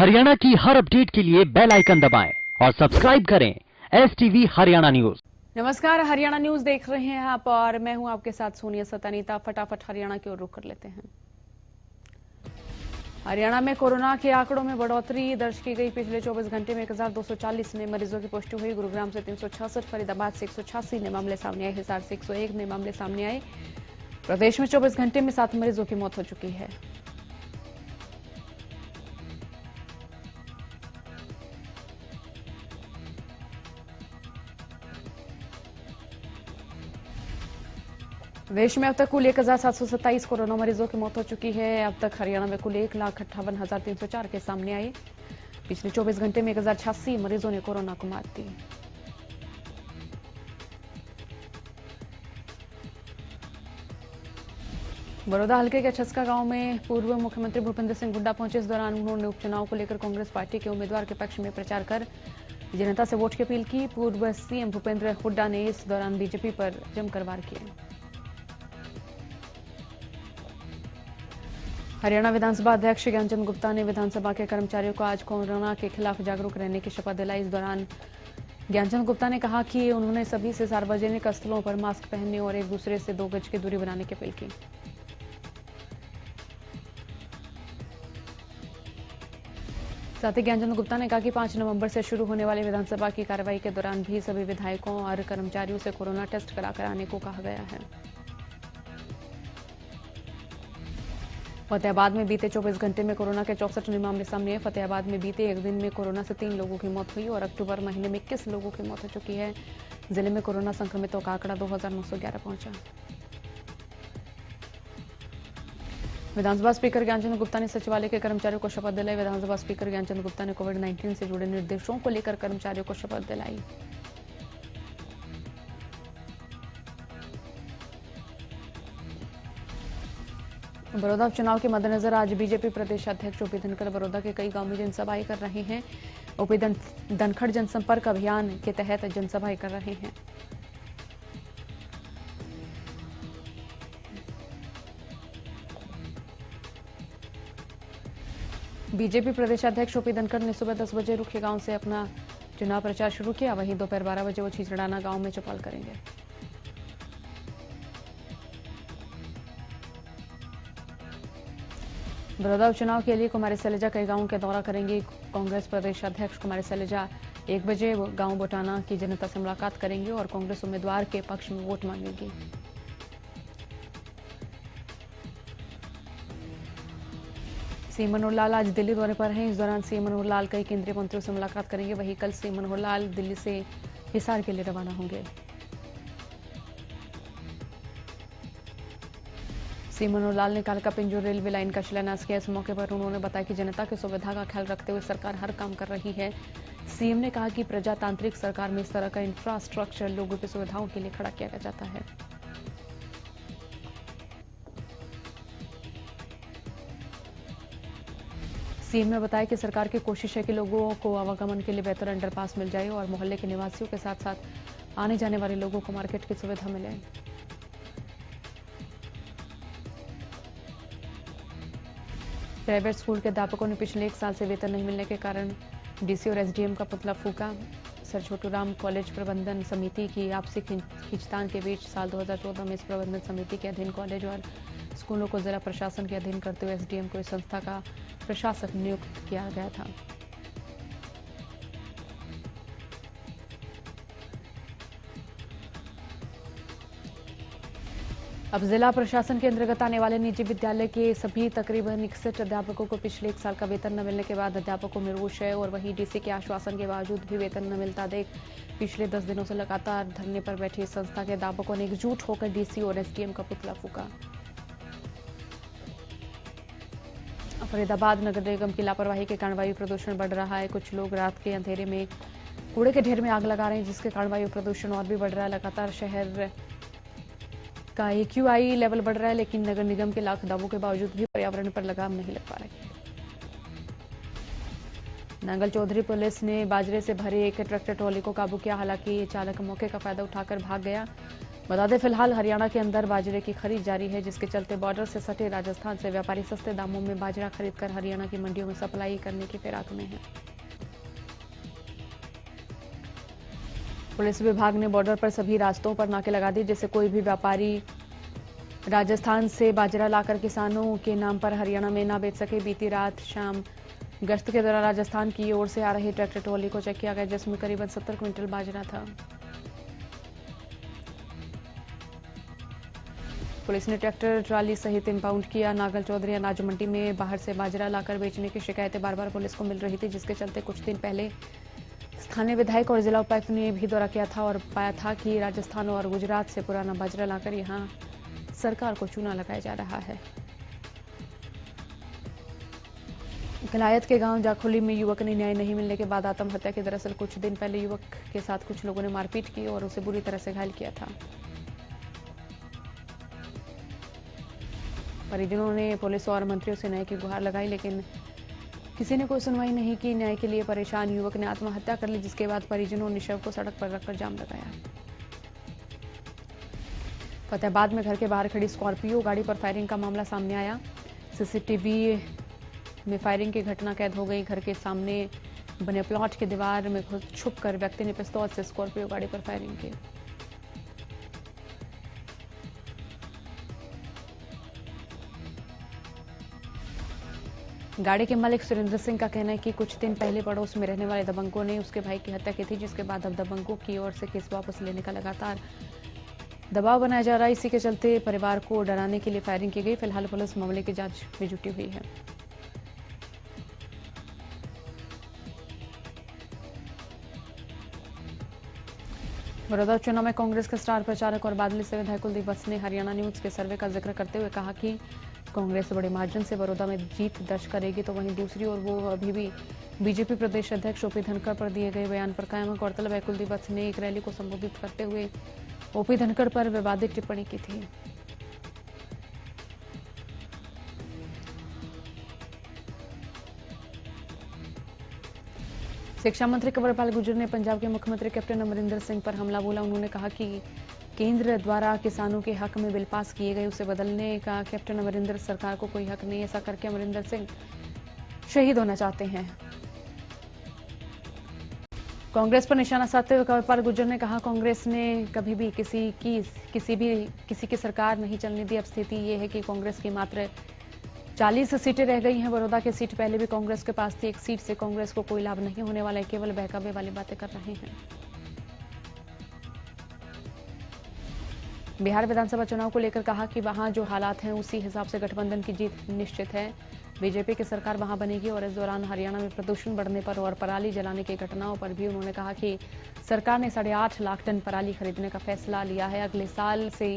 हरियाणा की हर अपडेट के लिए बेल आइकन दबाएं और सब्सक्राइब करें STV हरियाणा न्यूज। नमस्कार, हरियाणा न्यूज देख रहे हैं आप और मैं हूं आपके साथ सोनिया सतानीता। फटाफट हरियाणा की ओर रुख कर लेते हैं। हरियाणा में कोरोना के आंकड़ों में बढ़ोतरी दर्ज की गई। पिछले 24 घंटे में 1240 नए मरीजों की पुष्टि हुई। गुरुग्राम से 366, फरीदाबाद से 186 नए मामले सामने आए। हिसार से 101 नए मामले सामने आए। प्रदेश में 24 घंटे में 7 मरीजों की मौत हो चुकी है। देश में अब तक कुल 1727 कोरोना मरीजों की मौत हो चुकी है। अब तक हरियाणा में कुल 1,58,304 के सामने आए। पिछले 24 घंटे में 1086 मरीजों ने कोरोना को मात दी। बड़ौदा हल्के के छसका गांव में पूर्व मुख्यमंत्री भूपेंद्र सिंह हुड्डा पहुंचे। इस दौरान उन्होंने उपचुनाव को लेकर कांग्रेस पार्टी के उम्मीदवार के पक्ष में प्रचार कर जनता से वोट की अपील की। पूर्व सीएम भूपेंद्र हुड्डा ने इस दौरान बीजेपी पर जमकर वार किए। हरियाणा विधानसभा अध्यक्ष ज्ञानचंद गुप्ता ने विधानसभा के कर्मचारियों को आज कोरोना के खिलाफ जागरूक रहने की शपथ दिलाई। इस दौरान ज्ञानचंद गुप्ता ने कहा कि उन्होंने सभी से सार्वजनिक स्थलों पर मास्क पहनने और एक दूसरे से 2 गज की दूरी बनाने की अपील की। साथ ही ज्ञानचंद गुप्ता ने कहा कि 5 नवंबर से शुरू होने वाली विधानसभा की कार्रवाई के दौरान भी सभी विधायकों और कर्मचारियों से कोरोना टेस्ट कराकर आने को कहा गया है। फतेहाबाद में बीते 24 घंटे में कोरोना के 64 नए मामले सामने आए। फतेहाबाद में बीते एक दिन में कोरोना से 3 लोगों की मौत हुई और अक्टूबर महीने में 21 लोगों की मौत हो चुकी है। जिले में कोरोना संक्रमितों का आंकड़ा 2911 पहुंचा। विधानसभा स्पीकर ज्ञानचंद गुप्ता ने सचिवालय के कर्मचारियों को शपथ दिलाई। विधानसभा स्पीकर ज्ञानचंद गुप्ता ने कोविड-19 से जुड़े निर्देशों को लेकर कर्मचारियों को शपथ दिलाई। बड़ौदा उपचुनाव के मद्देनजर आज बीजेपी प्रदेश अध्यक्ष ओपी धनखड़ बड़ौदा के कई गांवों में जनसभाएं कर रहे हैं। ओपी धनखड़ जनसंपर्क अभियान के तहत जनसभाएं कर रहे हैं। बीजेपी प्रदेश अध्यक्ष ओपी धनखड़ ने सुबह 10 बजे रुखे गांव से अपना चुनाव प्रचार शुरू किया। वहीं दोपहर 12 बजे वो छिचड़ाना गांव में चौपाल करेंगे। बड़ौदा उपचुनाव के लिए कुमारी सैलजा कई गांवों का दौरा करेंगे। कांग्रेस प्रदेश अध्यक्ष कुमारी सैलजा 1 बजे गांव बोटाना की जनता से मुलाकात करेंगे और कांग्रेस उम्मीदवार के पक्ष में वोट मांगेंगी। सीएम मनोहर लाल आज दिल्ली दौरे पर हैं। इस दौरान सीएम मनोहर लाल कई केंद्रीय मंत्रियों से मुलाकात करेंगे। वहीं कल सीएम मनोहर लाल दिल्ली से हिसार के लिए रवाना होंगे। सीएम मनोहर लाल ने कालका पिंजौर रेलवे लाइन का शिलान्यास किया। इस मौके पर उन्होंने बताया कि जनता की सुविधा का ख्याल रखते हुए सरकार हर काम कर रही है। सीएम ने कहा कि प्रजातांत्रिक सरकार में इस तरह का इंफ्रास्ट्रक्चर लोगों की सुविधाओं के लिए खड़ा किया जाता है। सीएम ने बताया कि सरकार की कोशिश है कि लोगों को आवागमन के लिए बेहतर अंडरपास मिल जाए और मोहल्ले के निवासियों के साथ साथ आने जाने वाले लोगों को मार्केट की सुविधा मिले। प्राइवेट स्कूल के अध्यापकों ने पिछले 1 साल से वेतन नहीं मिलने के कारण डीसी और एसडीएम का पुतला फूका। सर छोटू राम कॉलेज प्रबंधन समिति की आपसी खींचतान के बीच साल 2014 में इस प्रबंधन समिति के अधीन कॉलेज और स्कूलों को जिला प्रशासन के अधीन करते हुए एसडीएम को इस संस्था का प्रशासक नियुक्त किया गया था। अब जिला प्रशासन के अंतर्गत आने वाले निजी विद्यालय के सभी तकरीबन 61 अध्यापकों को पिछले 1 साल का वेतन न मिलने के बाद अध्यापकों में रोष है और वहीं डीसी के आश्वासन के बावजूद भी वेतन न मिलता देख पिछले 10 दिनों से लगातार धरने पर बैठे इस संस्था के अध्यापकों ने एकजुट होकर डीसी और एसडीएम का पुतला फूका। फरीदाबाद नगर निगम की लापरवाही के कारण वायु प्रदूषण बढ़ रहा है। कुछ लोग रात के अंधेरे में कूड़े के ढेर में आग लगा रहे हैं, जिसके कारण वायु प्रदूषण और भी बढ़ रहा है। लगातार शहर का AQI लेवल बढ़ रहा है, लेकिन नगर निगम के लाख दावों के बावजूद भी पर्यावरण पर लगाम नहीं लग पा रही है। नांगल चौधरी पुलिस ने बाजरे से भरे एक ट्रैक्टर ट्रॉली को काबू किया। हालांकि ये चालक मौके का फायदा उठाकर भाग गया। बता दें फिलहाल हरियाणा के अंदर बाजरे की खरीद जारी है, जिसके चलते बॉर्डर से सटे राजस्थान से व्यापारी सस्ते दामों में बाजरा खरीदकर हरियाणा की मंडियों में सप्लाई करने की फिराक में है। पुलिस विभाग ने बॉर्डर पर सभी रास्तों पर नाके लगा दिए, जिससे कोई भी व्यापारी राजस्थान से बाजरा लाकर किसानों के नाम पर हरियाणा में ना बेच सके। बीती रात शाम गश्त के दौरान राजस्थान की ओर से आ रही ट्रैक्टर ट्रॉली को चेक किया गया, जिसमें करीबन 70 क्विंटल बाजरा था। पुलिस ने ट्रैक्टर ट्रॉली सहित इंपाउंड किया। नागल चौधरी अनाज मंडी में बाहर से बाजरा लाकर बेचने की शिकायतें बार बार पुलिस को मिल रही थी, जिसके चलते कुछ दिन पहले स्थानीय विधायक और जिला उपायुक्त ने भी दौरा किया था और पाया था कि राजस्थान और गुजरात से पुराना बाजरा लाकर यहां सरकार को चूना लगाया जा रहा है। कलायत के गांव जाखोली में युवक ने न्याय नहीं मिलने के बाद आत्महत्या की। दरअसल कुछ दिन पहले युवक के साथ कुछ लोगों ने मारपीट की और उसे बुरी तरह से घायल किया था। परिजनों ने पुलिस और मंत्रियों से न्याय की गुहार लगाई, लेकिन किसी ने कोई सुनवाई नहीं की। न्याय के लिए परेशान युवक ने आत्महत्या कर ली, जिसके बाद परिजनों ने शव को सड़क पर रखकर जाम लगाया। फतेहाबाद में घर के बाहर खड़ी स्कॉर्पियो गाड़ी पर फायरिंग का मामला सामने आया। सीसीटीवी में फायरिंग की घटना कैद हो गई। घर के सामने बने प्लॉट की दीवार में छुपकर व्यक्ति ने पिस्तौल से स्कॉर्पियो गाड़ी पर फायरिंग की। गाड़ी के मालिक सुरेंद्र सिंह का कहना है कि कुछ दिन पहले पड़ोस में रहने वाले दबंगों ने उसके भाई की हत्या की थी, जिसके बाद अब दबंगों की ओर से केस वापस लेने का लगातार दबाव बनाया जा रहा है। इसी के चलते परिवार को डराने के लिए फायरिंग की गई। फिलहाल पुलिस मामले की जांच में जुटी हुई है। बड़ौदा चुनाव में कांग्रेस के स्टार प्रचारक और बादली से विधायक कुलदीप वत्स ने हरियाणा न्यूज के सर्वे का जिक्र करते हुए कहा कि कांग्रेस बड़े मार्जिन से बड़ौदा में जीत दर्ज करेगी, तो वहीं दूसरी ओर वो अभी भी बीजेपी प्रदेश अध्यक्ष ओपी धनखड़ पर दिए गए बयान पर कायम है। गौरतलब है कुलदीप वत्स ने एक रैली को संबोधित करते हुए ओपी धनखड़ पर विवादित टिप्पणी की थी। शिक्षा मंत्री कंवरपाल गुर्जर ने पंजाब के मुख्यमंत्री कैप्टन अमरिंदर सिंह पर हमला बोला। उन्होंने कहा कि केंद्र द्वारा किसानों के हक में बिल पास किए गए, उसे बदलने का कैप्टन अमरिंदर सरकार को कोई हक नहीं। ऐसा करके अमरिंदर सिंह शहीद होना चाहते हैं। कांग्रेस पर निशाना साधते हुए कंवरपाल गुर्जर ने कहा, कांग्रेस ने कभी भी किसी की सरकार नहीं चलने दी। अब स्थिति ये है कि कांग्रेस की मात्र 40 सीटें रह गई हैं। बड़ौदा की सीट पहले भी कांग्रेस के पास थी। एक सीट से कांग्रेस को कोई लाभ नहीं होने वाला है, केवल बहकावे वाली बातें कर रहे हैं। बिहार विधानसभा चुनाव को लेकर कहा कि वहां जो हालात हैं उसी हिसाब से गठबंधन की जीत निश्चित है। बीजेपी की सरकार वहां बनेगी। और इस दौरान हरियाणा में प्रदूषण बढ़ने पर और पराली जलाने की घटनाओं पर भी उन्होंने कहा कि सरकार ने 8.5 लाख टन पराली खरीदने का फैसला लिया है। अगले साल से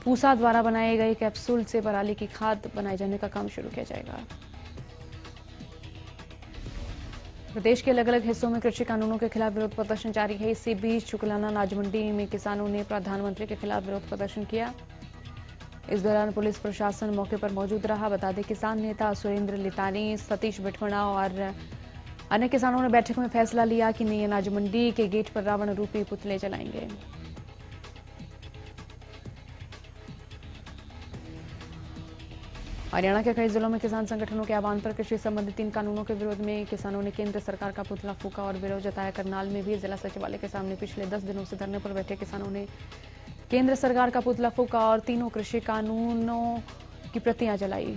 पूसा द्वारा बनाए गए कैप्सूल से पराली की खाद बनाए जाने का काम शुरू किया जाएगा। प्रदेश के अलग अलग हिस्सों में कृषि कानूनों के खिलाफ विरोध प्रदर्शन जारी है। इसी बीच शुक्लाना अनाज मंडी में किसानों ने प्रधानमंत्री के खिलाफ विरोध प्रदर्शन किया। इस दौरान पुलिस प्रशासन मौके पर मौजूद रहा। बता दें किसान नेता सुरेंद्र लितानी, सतीश बिठवणा और अन्य किसानों ने बैठक में फैसला लिया कि नई अनाज मंडी के गेट पर रावण रूपी पुतले जलाएंगे। हरियाणा के कई जिलों में किसान संगठनों के आह्वान पर कृषि संबंधी 3 कानूनों के विरोध में किसानों ने केंद्र सरकार का पुतला फूंका और विरोध जताया। करनाल में भी जिला सचिवालय के सामने पिछले 10 दिनों से धरने पर बैठे किसानों ने केंद्र सरकार का पुतला फूंका और तीनों कृषि कानूनों की प्रतियां जलाई।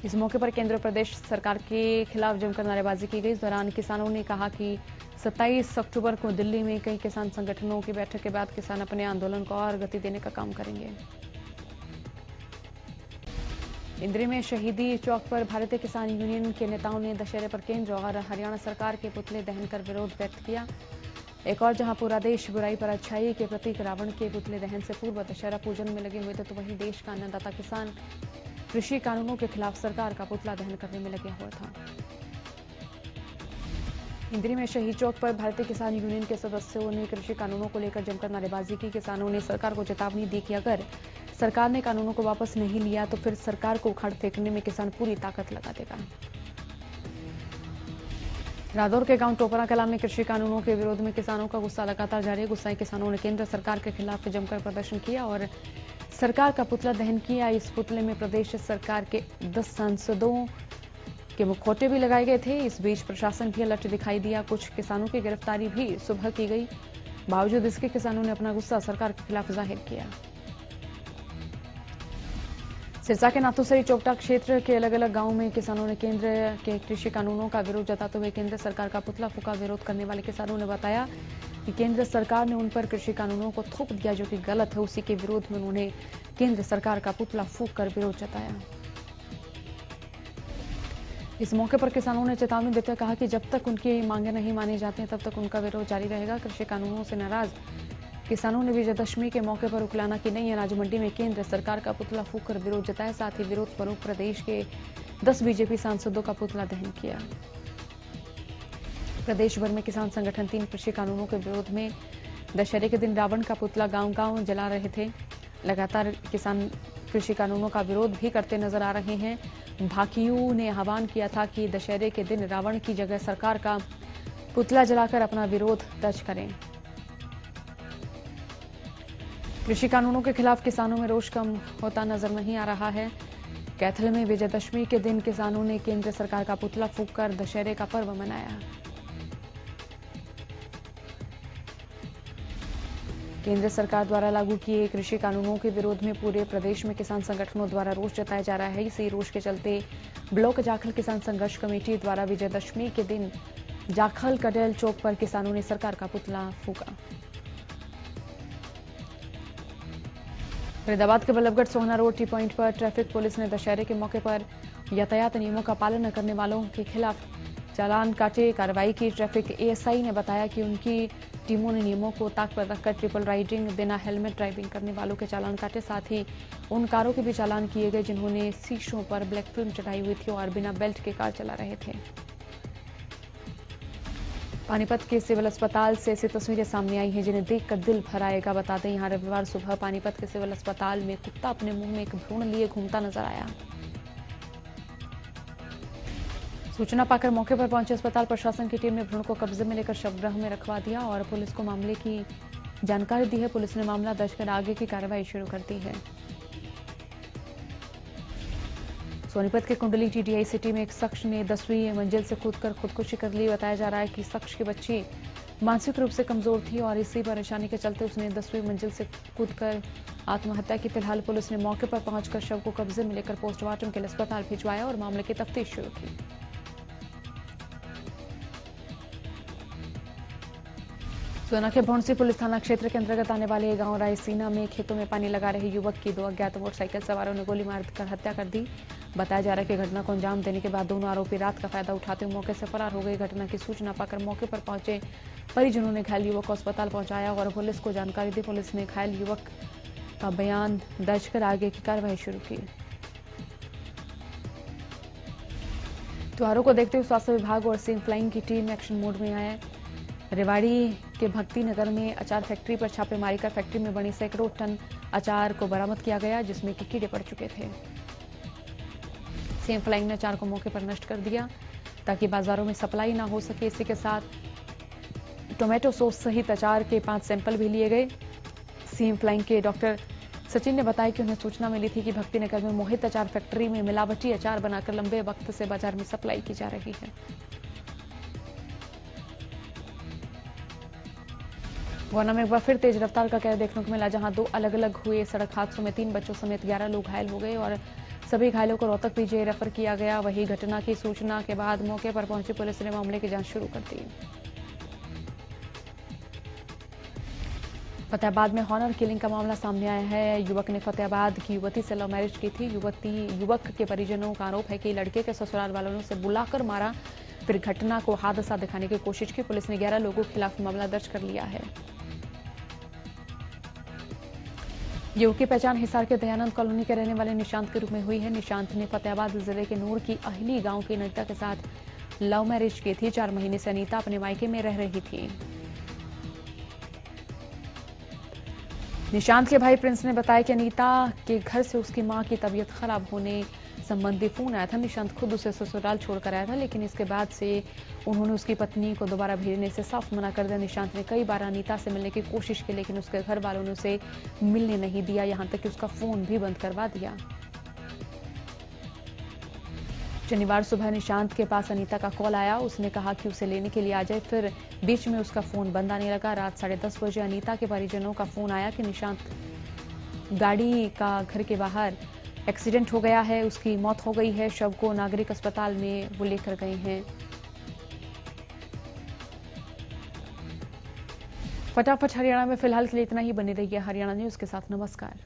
इस मौके पर केंद्र और प्रदेश सरकार के खिलाफ जमकर नारेबाजी की गई। इस दौरान किसानों ने कहा कि 27 अक्टूबर को दिल्ली में कई किसान संगठनों की बैठक के बाद किसान अपने आंदोलन को और गति देने का काम करेंगे। इंद्री में शहीदी चौक पर भारतीय किसान यूनियन के नेताओं ने दशहरे पर केंद्र और हरियाणा सरकार के पुतले दहन कर विरोध व्यक्त किया। एक और जहां पूरा देश बुराई पर अच्छाई के प्रतीक रावण के पुतले दहन से पूर्व दशहरा पूजन में लगे हुए थे, तो वहीं देश का अन्नदाता किसान कृषि कानूनों के खिलाफ सरकार का पुतला दहन करने में लगा हुआ था। इंद्री में शहीद चौक पर भारतीय किसान यूनियन के सदस्यों ने कृषि कानूनों को लेकर जमकर नारेबाजी की। किसानों ने सरकार को चेतावनी दी कि अगर सरकार ने कानूनों को वापस नहीं लिया तो फिर सरकार को उखाड़ फेंकने में किसान पूरी ताकत लगा देगा। रादौर के गांव टोपरा कला में कृषि कानूनों के विरोध में किसानों का गुस्सा लगातार जारी है। गुस्साए किसानों ने केंद्र सरकार के खिलाफ जमकर प्रदर्शन किया और सरकार का पुतला दहन किया। इस पुतले में प्रदेश सरकार के 10 सांसदों के मुखौटे भी लगाए गए थे। इस बीच प्रशासन भी अलर्ट दिखाई दिया। कुछ किसानों की गिरफ्तारी भी सुबह की गई। बावजूद इसके किसानों ने अपना गुस्सा सरकार के खिलाफ जाहिर किया। सिरसा के नाथूसरी चौपटा क्षेत्र के अलग अलग गांवों में किसानों ने केंद्र के कृषि कानूनों का विरोध जताते हुए केंद्र सरकार का पुतला फूंका। विरोध करने वाले किसानों ने बताया कि केंद्र सरकार ने उन पर कृषि कानूनों को थोप दिया जो कि गलत है। उसी के विरोध में उन्होंने केंद्र सरकार का पुतला फूंक कर विरोध जताया। इस मौके पर किसानों ने चेतावनी देते कहा कि जब तक उनकी मांगे नहीं मानी जाती तब तक उनका विरोध जारी रहेगा। कृषि कानूनों से नाराज किसानों ने विजयदशमी के मौके पर उकलाना की नई अनाज मंडी में केंद्र सरकार का पुतला फूंककर विरोध जताया। साथ ही विरोध पर प्रदेश के 10 बीजेपी सांसदों का पुतला दहन किया। प्रदेश भर में किसान संगठन 3 कृषि कानूनों के विरोध में दशहरे के दिन रावण का पुतला गांव-गांव जला रहे थे। लगातार किसान कृषि कानूनों का विरोध भी करते नजर आ रहे हैं। भाकियू ने आह्वान किया था कि दशहरे के दिन रावण की जगह सरकार का पुतला जलाकर अपना विरोध दर्ज करें। कृषि कानूनों के खिलाफ किसानों में रोष कम होता नजर नहीं आ रहा है। कैथल में विजयदशमी के दिन किसानों ने केंद्र सरकार का पुतला फूंककर दशहरे का पर्व मनाया। केंद्र सरकार द्वारा लागू किए कृषि कानूनों के विरोध में पूरे प्रदेश में किसान संगठनों द्वारा रोष जताया जा रहा है। इसी रोष के चलते ब्लॉक जाखल किसान संघर्ष कमेटी द्वारा विजयदशमी के दिन जाखल कडेल चौक पर किसानों ने सरकार का पुतला फूंका। फरीदाबाद के बल्लभगढ़ सोहना रोड टी पॉइंट पर ट्रैफिक पुलिस ने दशहरे के मौके पर यातायात नियमों का पालन न करने वालों के खिलाफ चालान काटे। कार्रवाई की। ट्रैफिक एएसआई ने बताया कि उनकी टीमों ने नियमों को ताक पर रखकर ट्रिपल राइडिंग, बिना हेलमेट ड्राइविंग करने वालों के चालान काटे। साथ ही उन कारों के भी चालान किए गए जिन्होंने शीशों पर ब्लैक फिल्म चढ़ाई हुई थी और बिना बेल्ट के कार चला रहे थे। पानीपत के सिविल अस्पताल से ऐसी तस्वीरें सामने आई हैं जिन्हें देखकर दिल भर आएगा। बता दें यहां रविवार सुबह पानीपत के सिविल अस्पताल में कुत्ता अपने मुंह में एक भ्रूण लिए घूमता नजर आया। सूचना पाकर मौके पर पहुंचे अस्पताल प्रशासन की टीम ने भ्रूण को कब्जे में लेकर शवगृह में रखवा दिया और पुलिस को मामले की जानकारी दी है। पुलिस ने मामला दर्ज कर आगे की कार्रवाई शुरू कर दी है। सोनीपत के कुंडली टीडीआई सिटी में एक शख्स ने 10वीं मंजिल से कूदकर खुदकुशी कर ली। बताया जा रहा है कि शख्स की बच्ची मानसिक रूप से कमजोर थी और इसी परेशानी के चलते उसने 10वीं मंजिल से कूदकर आत्महत्या की। फिलहाल पुलिस ने मौके पर पहुंचकर शव को कब्जे में लेकर पोस्टमार्टम के लिए अस्पताल भिजवाया और मामले की तफ्तीश शुरू की। सोना के भौंसी पुलिस थाना क्षेत्र के अंतर्गत आने वाले गांव रायसीना में खेतों में पानी लगा रहे युवक की 2 अज्ञात मोटरसाइकिल सवारों ने गोली मारकर हत्या कर दी। बताया जा रहा है कि घटना को अंजाम देने के बाद दोनों आरोपी रात का फायदा उठाते हुए मौके से फरार हो गए। घटना की सूचना पाकर मौके पर पहुंचे परिजनों ने घायल युवक को अस्पताल पहुंचाया और पुलिस को जानकारी दी। पुलिस ने घायल युवक का बयान दर्ज कर आगे की कार्रवाई शुरू की। त्योहारों को देखते हुए स्वास्थ्य विभाग और सिंह फ्लाइंग की टीम एक्शन मोड में आए। रेवाड़ी के भक्ति नगर में अचार फैक्ट्री पर छापेमारी कर फैक्ट्री में बनी सैकड़ों टन अचार को बरामद किया गया जिसमें कि कीड़े पड़ चुके थे। सीएम फ्लाइंग ने अचार को मौके पर नष्ट कर दिया ताकि बाजारों में सप्लाई ना हो सके। इसी के साथ टोमेटो सॉस सहित अचार के 5 सैंपल भी लिए गए। सीएम फ्लाइंग के डॉक्टर सचिन ने बताया कि उन्हें सूचना मिली थी कि भक्ति नगर में मोहित अचार फैक्ट्री में मिलावटी अचार बनाकर लंबे वक्त से बाजार में सप्लाई की जा रही है। गोना में एक बार फिर तेज रफ्तार का कहर देखने को मिला जहां 2 अलग अलग हुए सड़क हादसों में 3 बच्चों समेत 11 लोग घायल हो गए और सभी घायलों को रोहतक पीजीआई रेफर किया गया। वहीं घटना की सूचना के बाद मौके पर पहुंची पुलिस ने मामले की जांच शुरू कर दी। फतेहाबाद में हॉनर किलिंग का मामला सामने आया है। युवक ने फतेहाबाद की युवती से लव मैरिज की थी। युवक के परिजनों का आरोप है कि लड़के के ससुराल वालों ने उसे बुलाकर मारा, फिर घटना को हादसा दिखाने की कोशिश की। पुलिस ने 11 लोगों के खिलाफ मामला दर्ज कर लिया है। युवक की पहचान हिसार के दयानंद कॉलोनी के रहने वाले निशांत के रूप में हुई है। निशांत ने फतेहाबाद जिले के नूर की अहली गांव की अनीता के साथ लव मैरिज की थी। 4 महीने से अनीता अपने मायके में रह रही थी। निशांत के भाई प्रिंस ने बताया कि अनीता के घर से उसकी मां की तबीयत खराब होने संबंधी फोन आया था। निशांत खुद उसे ससुराल छोड़कर आया था, लेकिन इसके बाद से उन्होंने उसकी पत्नी को दोबारा भेजने से साफ मना कर दिया। निशांत ने कई बार अनीता से मिलने की कोशिश की, लेकिन उसके घर वालों ने उसे मिलने नहीं दिया, यहां तक कि उसका फोन भी बंद करवा दिया। शनिवार सुबह निशांत के पास अनीता का कॉल आया। उसने कहा कि उसे लेने के लिए आ जाए, फिर बीच में उसका फोन बंद आने लगा। रात 10:30 बजे अनीता के परिजनों का फोन आया कि निशांत गाड़ी का घर के बाहर एक्सीडेंट हो गया है, उसकी मौत हो गई है। शव को नागरिक अस्पताल में वो लेकर गए हैं। फटाफट हरियाणा में फिलहाल के लिए इतना ही। बने रहिए हरियाणा न्यूज के साथ। नमस्कार।